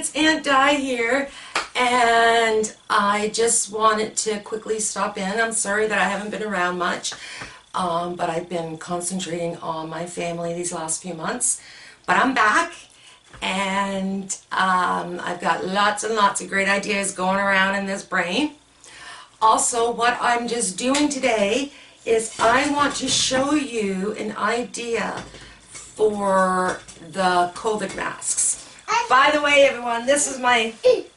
it's Aunt Di here, and I just wanted to quickly stop in. I'm sorry that I haven't been around much, but I've been concentrating on my family these last few months. But I'm back, and I've got lots and lots of great ideas going around in this brain. Also, what I'm just doing today is I want to show you an idea for the COVID masks. By the way, everyone, this is my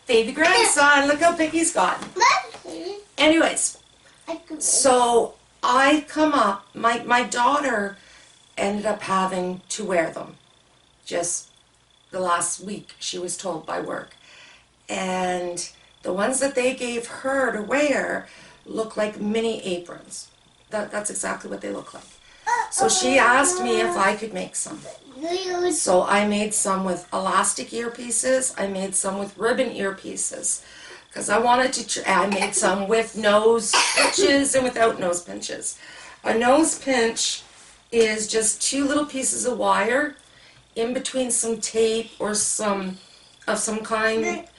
baby grandson. Look how big he's gotten. Anyways, so I come up, my daughter ended up having to wear them just the last week, she was told by work. And the ones that they gave her to wear look like mini aprons. That's exactly what they look like. So she asked me if I could make some. So I made some with elastic earpieces. I made some with ribbon earpieces. Because I wanted to, I made some with nose pinches and without nose pinches. A nose pinch is just two little pieces of wire in between some tape or some kind.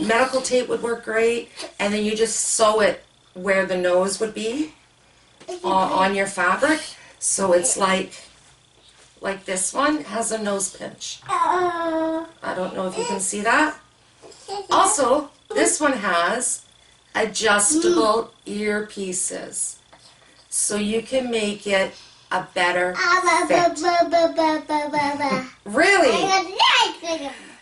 Medical tape would work great. And then you just sew it where the nose would be on your fabric. So it's like this one has a nose pinch. I don't know if you can see that. Also, this one has adjustable earpieces. So you can make it a better fit. Really?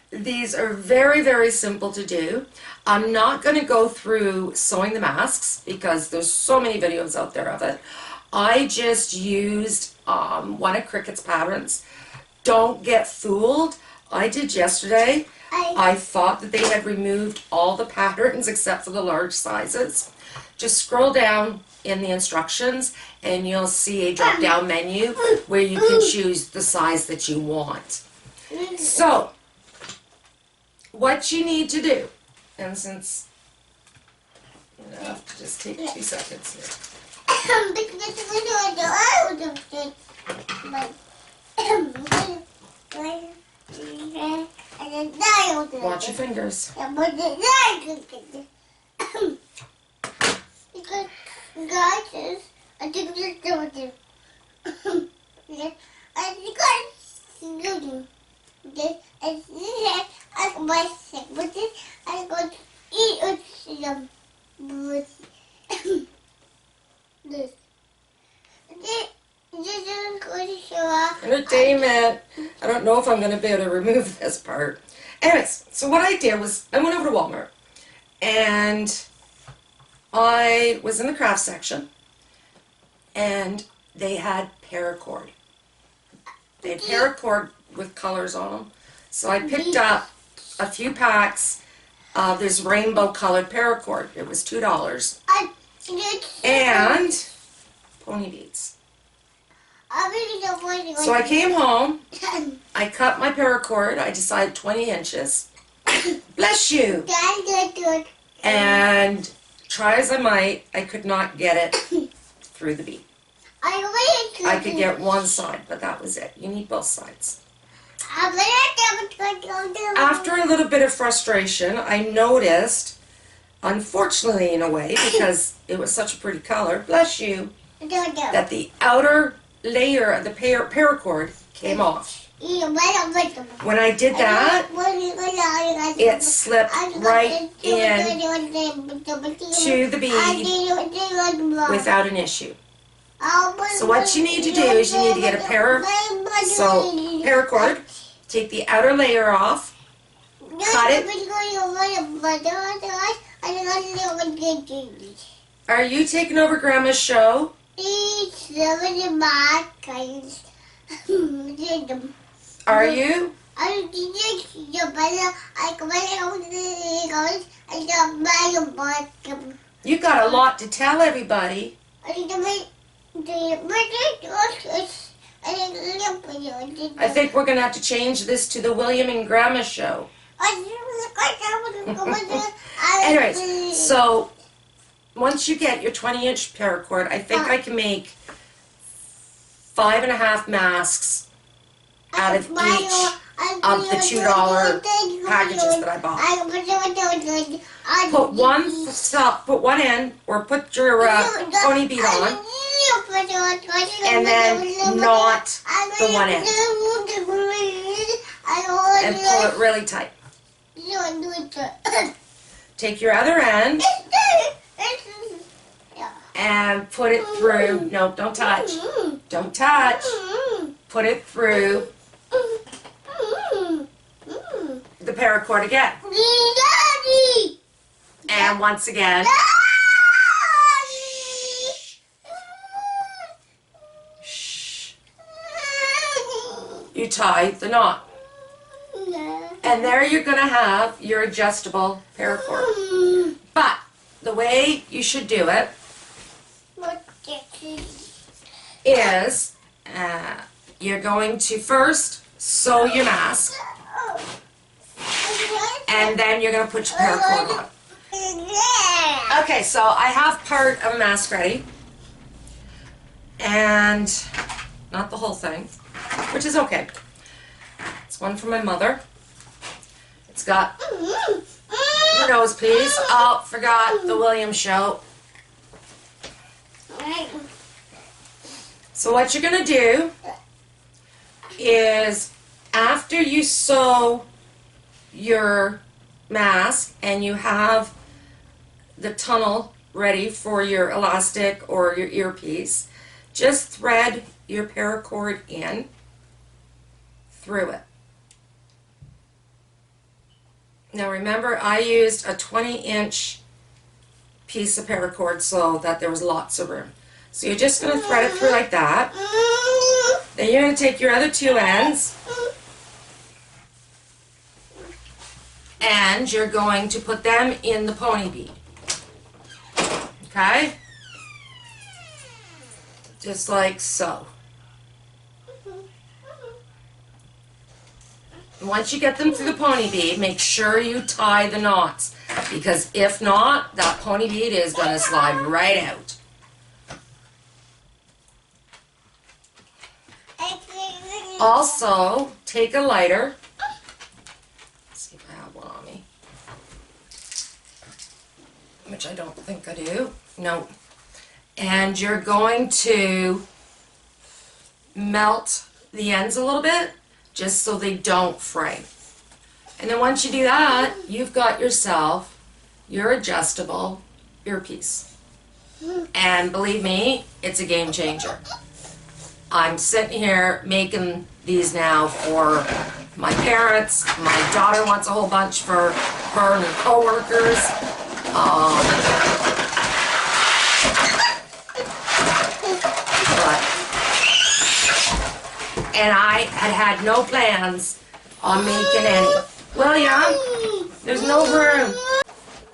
These are very, very simple to do. I'm not going to go through sewing the masks because there's so many videos out there of it. I just used one of Cricut's patterns. Don't get fooled. I did yesterday. I thought that they had removed all the patterns except for the large sizes. Just scroll down in the instructions and you'll see a drop down menu where you can choose the size that you want. So, what you need to do, and since I have to just take 2 seconds here. Watch your fingers. Entertainment. I don't know if I'm going to be able to remove this part. Anyways, so what I did was I went over to Walmart and I was in the craft section and they had Paracord. They had Paracord with colors on them. So I picked up a few packs of this rainbow colored Paracord. It was $2. And pony beads. So I came home, I cut my paracord, I decided 20 inches. Bless you! And try as I might, I could not get it through the bead. I could get one side, but that was it. You need both sides. After a little bit of frustration, I noticed, unfortunately in a way, because it was such a pretty color, bless you, that the outer layer of the paracord came off. When I did that, it slipped right in to the bead without an issue. So what you need to do is you need to get a paracord, take the outer layer off, cut it. Are you taking over Grandma's show? Are you? You got a lot to tell everybody. I think we're going to have to change this to the William and Grandma show. Anyways, so once you get your 20-inch paracord, I think I can make 5.5 masks out of each of the $2 packages that I bought. Put one in, or put your pony bead on, and then knot the one end, and pull it really tight. Take your other end and put it through. No, don't touch. Don't touch. Put it through the paracord again. And once again. Shh. You tie the knot. And there you're going to have your adjustable paracord. But the way you should do it is you're going to first sew your mask, and then you're going to put your paracord on. Okay, so I have part of a mask ready, and not the whole thing, which is okay. It's one from my mother. It's got your nose piece. Oh, forgot the William show. So what you're going to do is, after you sew your mask and you have the tunnel ready for your elastic or your earpiece, just thread your paracord in through it. Now remember, I used a 20-inch piece of paracord so that there was lots of room. So you're just going to thread it through like that. Then you're going to take your other two ends and you're going to put them in the pony bead. Okay? Just like so. Once you get them through the pony bead, make sure you tie the knots, because if not, that pony bead is going to slide right out. Also, take a lighter. Let's see if I have one on me. Which I don't think I do. No. And you're going to melt the ends a little bit, just so they don't fray. And then once you do that, you've got yourself your adjustable earpiece. And believe me, it's a game changer. I'm sitting here making these now for my parents. My daughter wants a whole bunch for her and her co-workers. And I had no plans on making any. William, there's no room.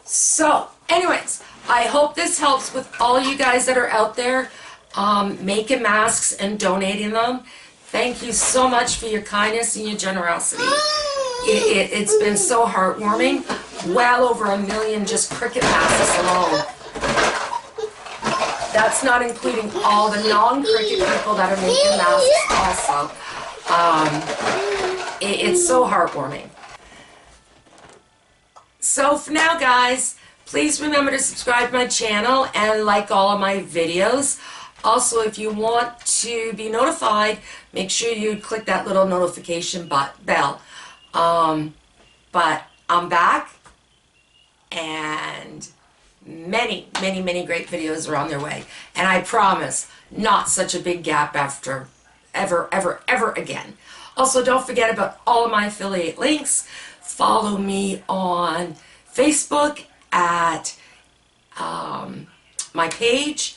So, anyways, I hope this helps with all you guys that are out there making masks and donating them. Thank you so much for your kindness and your generosity. It's been so heartwarming. Well over 1 million just cricket masks alone. That's not including all the non-cricket people that are making masks also. It's so heartwarming. So for now, guys, please remember to subscribe to my channel and like all of my videos. Also, if you want to be notified, make sure you click that little notification bell. But I'm back, and many, many, many great videos are on their way. And I promise, not such a big gap after ever, ever, ever again. Also, don't forget about all of my affiliate links. Follow me on Facebook at my page,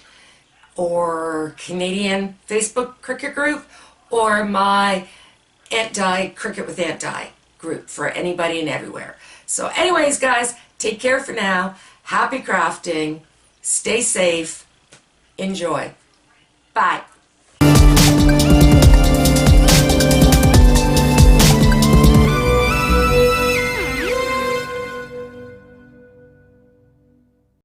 or Canadian Facebook cricket group, or my AuntDi Cricket with AuntDi group for anybody and everywhere. So anyways, guys, take care for now. Happy crafting. Stay safe. Enjoy. Bye.